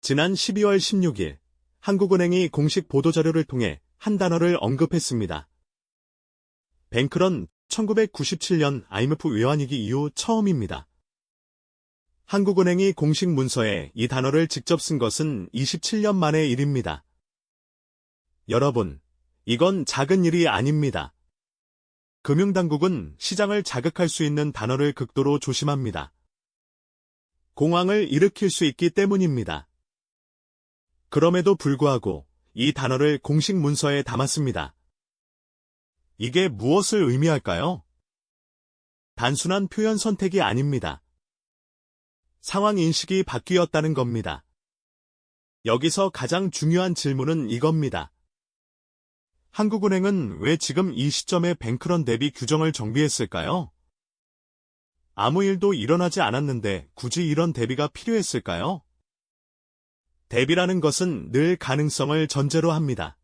지난 12월 16일 한국은행이 공식 보도자료를 통해 한 단어를 언급했습니다. 뱅크런 1997년 IMF 외환위기 이후 처음입니다. 한국은행이 공식 문서에 이 단어를 직접 쓴 것은 27년 만의 일입니다. 여러분, 이건 작은 일이 아닙니다. 금융당국은 시장을 자극할 수 있는 단어를 극도로 조심합니다. 공황을 일으킬 수 있기 때문입니다. 그럼에도 불구하고 이 단어를 공식 문서에 담았습니다. 이게 무엇을 의미할까요? 단순한 표현 선택이 아닙니다. 상황 인식이 바뀌었다는 겁니다. 여기서 가장 중요한 질문은 이겁니다. 한국은행은 왜 지금 이 시점에 뱅크런 대비 규정을 정비했을까요? 아무 일도 일어나지 않았는데 굳이 이런 대비가 필요했을까요? 대비라는 것은 늘 가능성을 전제로 합니다.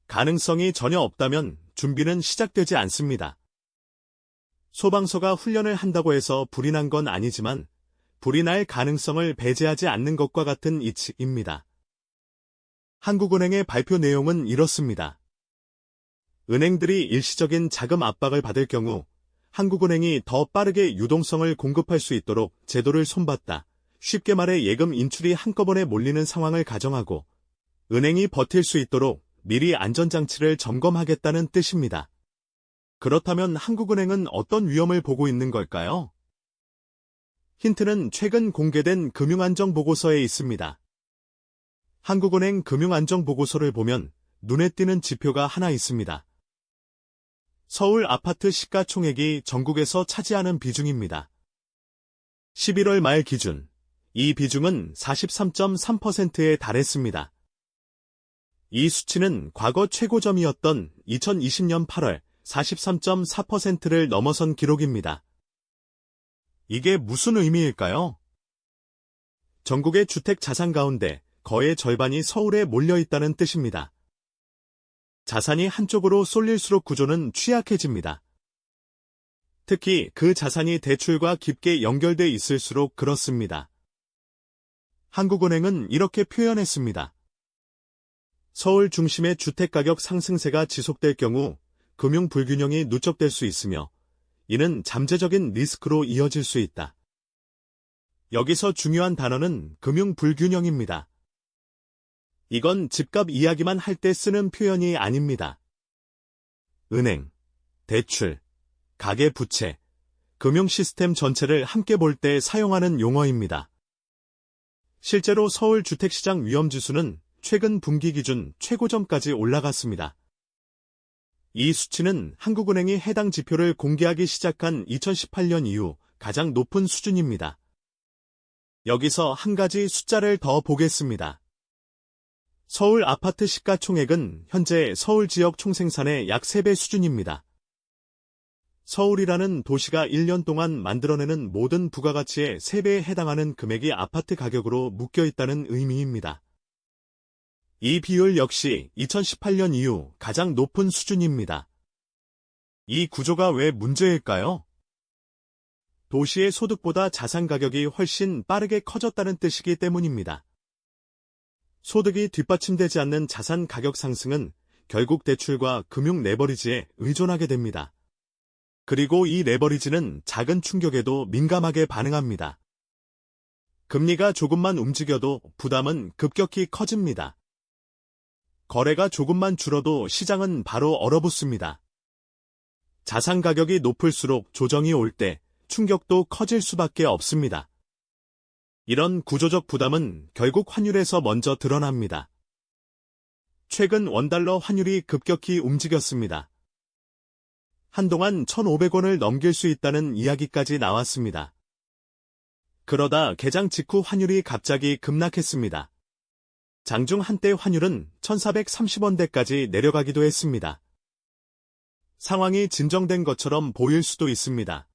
가능성이 전혀 없다면 준비는 시작되지 않습니다. 소방서가 훈련을 한다고 해서 불이 난 건 아니지만 불이 날 가능성을 배제하지 않는 것과 같은 이치입니다. 한국은행의 발표 내용은 이렇습니다. 은행들이 일시적인 자금 압박을 받을 경우 한국은행이 더 빠르게 유동성을 공급할 수 있도록 제도를 손봤다. 쉽게 말해 예금 인출이 한꺼번에 몰리는 상황을 가정하고 은행이 버틸 수 있도록 미리 안전장치를 점검하겠다는 뜻입니다. 그렇다면 한국은행은 어떤 위험을 보고 있는 걸까요? 힌트는 최근 공개된 금융안정보고서에 있습니다. 한국은행 금융안정보고서를 보면 눈에 띄는 지표가 하나 있습니다. 서울 아파트 시가총액이 전국에서 차지하는 비중입니다. 11월 말 기준, 이 비중은 43.3%에 달했습니다. 이 수치는 과거 최고점이었던 2020년 8월 43.4%를 넘어선 기록입니다. 이게 무슨 의미일까요? 전국의 주택 자산 가운데 거의 절반이 서울에 몰려 있다는 뜻입니다. 자산이 한쪽으로 쏠릴수록 구조는 취약해집니다. 특히 그 자산이 대출과 깊게 연결돼 있을수록 그렇습니다. 한국은행은 이렇게 표현했습니다. 서울 중심의 주택가격 상승세가 지속될 경우 금융 불균형이 누적될 수 있으며 이는 잠재적인 리스크로 이어질 수 있다. 여기서 중요한 단어는 금융 불균형입니다. 이건 집값 이야기만 할 때 쓰는 표현이 아닙니다. 은행, 대출, 가계부채, 금융 시스템 전체를 함께 볼 때 사용하는 용어입니다. 실제로 서울 주택시장 위험지수는 최근 분기 기준 최고점까지 올라갔습니다. 이 수치는 한국은행이 해당 지표를 공개하기 시작한 2018년 이후 가장 높은 수준입니다. 여기서 한 가지 숫자를 더 보겠습니다. 서울 아파트 시가총액은 현재 서울 지역 총생산의 약 3배 수준입니다. 서울이라는 도시가 1년 동안 만들어내는 모든 부가가치의 3배에 해당하는 금액이 아파트 가격으로 묶여 있다는 의미입니다. 이 비율 역시 2018년 이후 가장 높은 수준입니다. 이 구조가 왜 문제일까요? 도시의 소득보다 자산 가격이 훨씬 빠르게 커졌다는 뜻이기 때문입니다. 소득이 뒷받침되지 않는 자산 가격 상승은 결국 대출과 금융 레버리지에 의존하게 됩니다. 그리고 이 레버리지는 작은 충격에도 민감하게 반응합니다. 금리가 조금만 움직여도 부담은 급격히 커집니다. 거래가 조금만 줄어도 시장은 바로 얼어붙습니다. 자산 가격이 높을수록 조정이 올 때 충격도 커질 수밖에 없습니다. 이런 구조적 부담은 결국 환율에서 먼저 드러납니다. 최근 원달러 환율이 급격히 움직였습니다. 한동안 1,500원을 넘길 수 있다는 이야기까지 나왔습니다. 그러다 개장 직후 환율이 갑자기 급락했습니다. 장중 한때 환율은 1,430원대까지 내려가기도 했습니다. 상황이 진정된 것처럼 보일 수도 있습니다.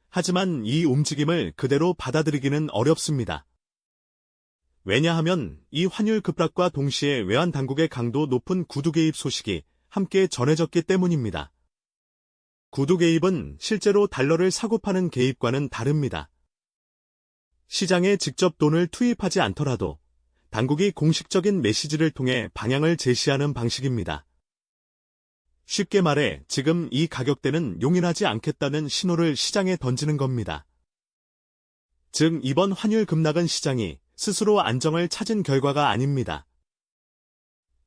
하지만 이 움직임을 그대로 받아들이기는 어렵습니다. 왜냐하면 이 환율 급락과 동시에 외환 당국의 강도 높은 구두 개입 소식이 함께 전해졌기 때문입니다. 구두 개입은 실제로 달러를 사고 파는 개입과는 다릅니다. 시장에 직접 돈을 투입하지 않더라도 당국이 공식적인 메시지를 통해 방향을 제시하는 방식입니다. 쉽게 말해 지금 이 가격대는 용인하지 않겠다는 신호를 시장에 던지는 겁니다. 즉 이번 환율 급락은 시장이 스스로 안정을 찾은 결과가 아닙니다.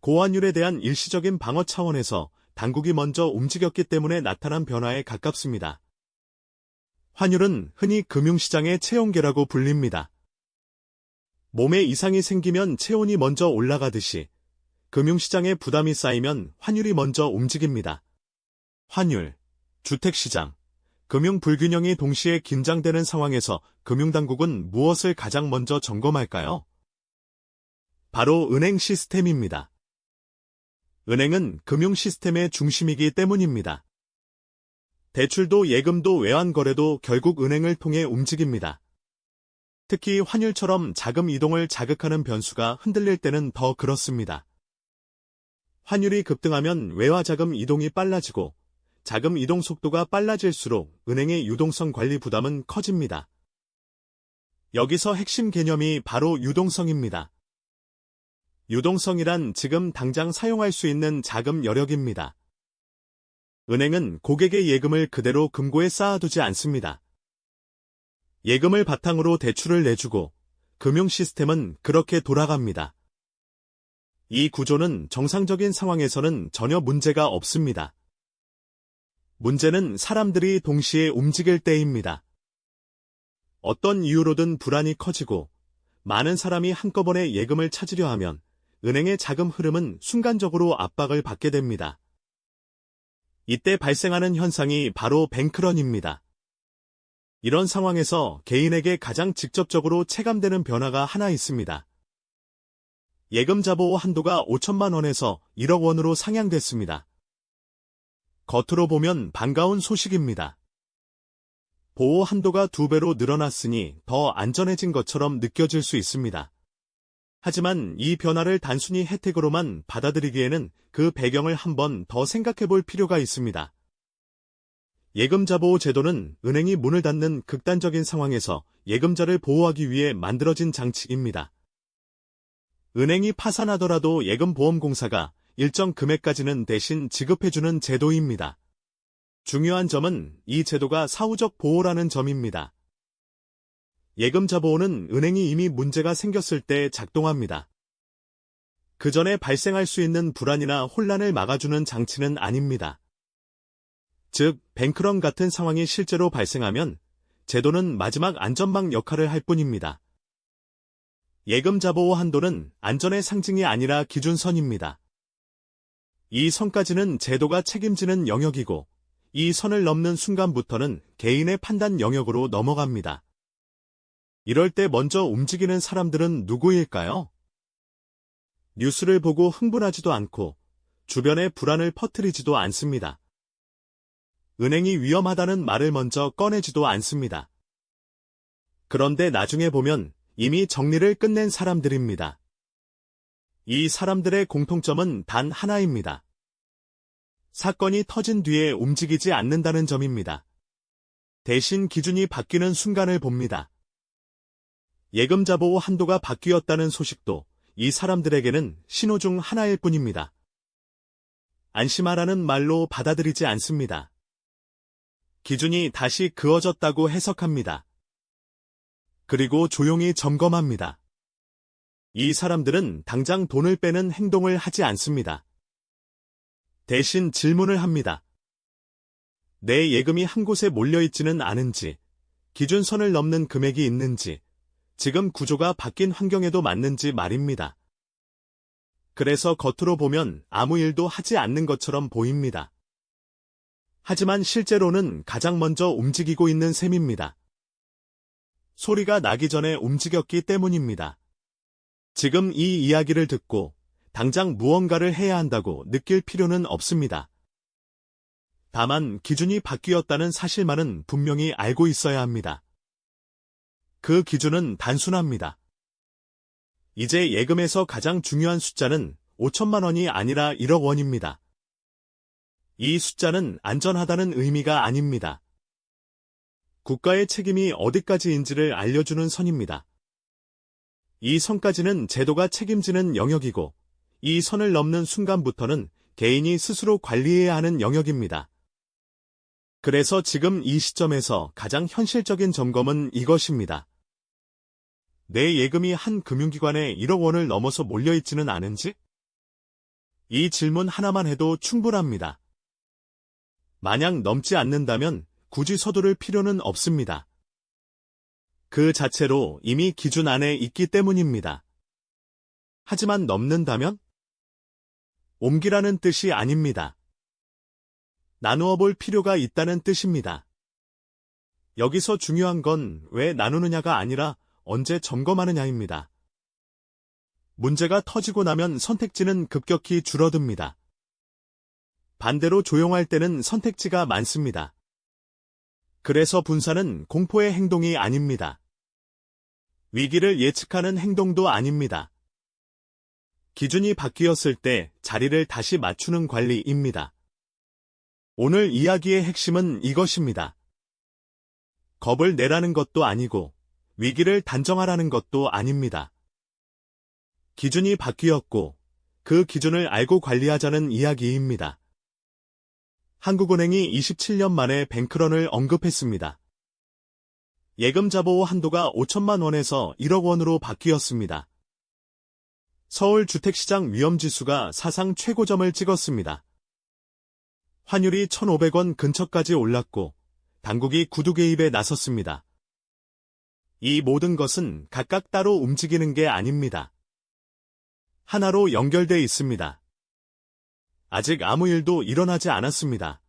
고환율에 대한 일시적인 방어 차원에서 당국이 먼저 움직였기 때문에 나타난 변화에 가깝습니다. 환율은 흔히 금융시장의 체온계라고 불립니다. 몸에 이상이 생기면 체온이 먼저 올라가듯이 금융시장에 부담이 쌓이면 환율이 먼저 움직입니다. 환율, 주택시장, 금융 불균형이 동시에 긴장되는 상황에서 금융당국은 무엇을 가장 먼저 점검할까요? 바로 은행 시스템입니다. 은행은 금융 시스템의 중심이기 때문입니다. 대출도 예금도 외환거래도 결국 은행을 통해 움직입니다. 특히 환율처럼 자금 이동을 자극하는 변수가 흔들릴 때는 더 그렇습니다. 환율이 급등하면 외화자금 이동이 빨라지고 자금 이동 속도가 빨라질수록 은행의 유동성 관리 부담은 커집니다. 여기서 핵심 개념이 바로 유동성입니다. 유동성이란 지금 당장 사용할 수 있는 자금 여력입니다. 은행은 고객의 예금을 그대로 금고에 쌓아두지 않습니다. 예금을 바탕으로 대출을 내주고 금융 시스템은 그렇게 돌아갑니다. 이 구조는 정상적인 상황에서는 전혀 문제가 없습니다. 문제는 사람들이 동시에 움직일 때입니다. 어떤 이유로든 불안이 커지고 많은 사람이 한꺼번에 예금을 찾으려 하면 은행의 자금 흐름은 순간적으로 압박을 받게 됩니다. 이때 발생하는 현상이 바로 뱅크런입니다. 이런 상황에서 개인에게 가장 직접적으로 체감되는 변화가 하나 있습니다. 예금자 보호 한도가 5천만 원에서 1억 원으로 상향됐습니다. 겉으로 보면 반가운 소식입니다. 보호 한도가 2배로 늘어났으니 더 안전해진 것처럼 느껴질 수 있습니다. 하지만 이 변화를 단순히 혜택으로만 받아들이기에는 그 배경을 한번 더 생각해 볼 필요가 있습니다. 예금자 보호 제도는 은행이 문을 닫는 극단적인 상황에서 예금자를 보호하기 위해 만들어진 장치입니다. 은행이 파산하더라도 예금보험공사가 일정 금액까지는 대신 지급해주는 제도입니다. 중요한 점은 이 제도가 사후적 보호라는 점입니다. 예금자 보호는 은행이 이미 문제가 생겼을 때 작동합니다. 그 전에 발생할 수 있는 불안이나 혼란을 막아주는 장치는 아닙니다. 즉, 뱅크런 같은 상황이 실제로 발생하면 제도는 마지막 안전망 역할을 할 뿐입니다. 예금자 보호 한도는 안전의 상징이 아니라 기준선입니다. 이 선까지는 제도가 책임지는 영역이고 이 선을 넘는 순간부터는 개인의 판단 영역으로 넘어갑니다. 이럴 때 먼저 움직이는 사람들은 누구일까요? 뉴스를 보고 흥분하지도 않고 주변에 불안을 퍼뜨리지도 않습니다. 은행이 위험하다는 말을 먼저 꺼내지도 않습니다. 그런데 나중에 보면 이미 정리를 끝낸 사람들입니다. 이 사람들의 공통점은 단 하나입니다. 사건이 터진 뒤에 움직이지 않는다는 점입니다. 대신 기준이 바뀌는 순간을 봅니다. 예금자 보호 한도가 바뀌었다는 소식도 이 사람들에게는 신호 중 하나일 뿐입니다. 안심하라는 말로 받아들이지 않습니다. 기준이 다시 그어졌다고 해석합니다. 그리고 조용히 점검합니다. 이 사람들은 당장 돈을 빼는 행동을 하지 않습니다. 대신 질문을 합니다. 내 예금이 한 곳에 몰려있지는 않은지, 기준선을 넘는 금액이 있는지, 지금 구조가 바뀐 환경에도 맞는지 말입니다. 그래서 겉으로 보면 아무 일도 하지 않는 것처럼 보입니다. 하지만 실제로는 가장 먼저 움직이고 있는 셈입니다. 소리가 나기 전에 움직였기 때문입니다. 지금 이 이야기를 듣고 당장 무언가를 해야 한다고 느낄 필요는 없습니다. 다만 기준이 바뀌었다는 사실만은 분명히 알고 있어야 합니다. 그 기준은 단순합니다. 이제 예금에서 가장 중요한 숫자는 5천만 원이 아니라 1억 원입니다. 이 숫자는 안전하다는 의미가 아닙니다. 국가의 책임이 어디까지인지를 알려주는 선입니다. 이 선까지는 제도가 책임지는 영역이고, 이 선을 넘는 순간부터는 개인이 스스로 관리해야 하는 영역입니다. 그래서 지금 이 시점에서 가장 현실적인 점검은 이것입니다. 내 예금이 한 금융기관에 1억 원을 넘어서 몰려있지는 않은지? 이 질문 하나만 해도 충분합니다. 만약 넘지 않는다면 굳이 서두를 필요는 없습니다. 그 자체로 이미 기준 안에 있기 때문입니다. 하지만 넘는다면? 옮기라는 뜻이 아닙니다. 나누어 볼 필요가 있다는 뜻입니다. 여기서 중요한 건 왜 나누느냐가 아니라 언제 점검하느냐입니다. 문제가 터지고 나면 선택지는 급격히 줄어듭니다. 반대로 조용할 때는 선택지가 많습니다. 그래서 분산은 공포의 행동이 아닙니다. 위기를 예측하는 행동도 아닙니다. 기준이 바뀌었을 때 자리를 다시 맞추는 관리입니다. 오늘 이야기의 핵심은 이것입니다. 겁을 내라는 것도 아니고 위기를 단정하라는 것도 아닙니다. 기준이 바뀌었고 그 기준을 알고 관리하자는 이야기입니다. 한국은행이 27년 만에 뱅크런을 언급했습니다. 예금자보호 한도가 5천만 원에서 1억 원으로 바뀌었습니다. 서울 주택시장 위험지수가 사상 최고점을 찍었습니다. 환율이 1,500원 근처까지 올랐고 당국이 구두 개입에 나섰습니다. 이 모든 것은 각각 따로 움직이는 게 아닙니다. 하나로 연결돼 있습니다. 아직 아무 일도 일어나지 않았습니다.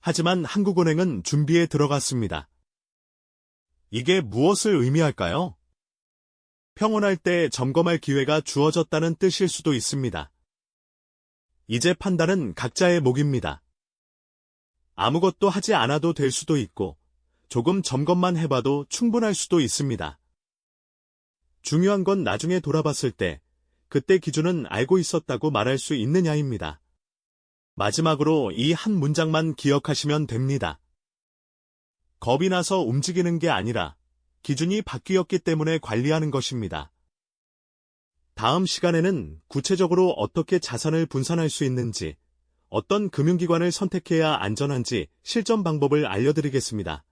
하지만 한국은행은 준비에 들어갔습니다. 이게 무엇을 의미할까요? 평온할 때 점검할 기회가 주어졌다는 뜻일 수도 있습니다. 이제 판단은 각자의 몫입니다. 아무것도 하지 않아도 될 수도 있고, 조금 점검만 해봐도 충분할 수도 있습니다. 중요한 건 나중에 돌아봤을 때, 그때 기준은 알고 있었다고 말할 수 있느냐입니다. 마지막으로 이 한 문장만 기억하시면 됩니다. 겁이 나서 움직이는 게 아니라 기준이 바뀌었기 때문에 관리하는 것입니다. 다음 시간에는 구체적으로 어떻게 자산을 분산할 수 있는지, 어떤 금융기관을 선택해야 안전한지 실전 방법을 알려드리겠습니다.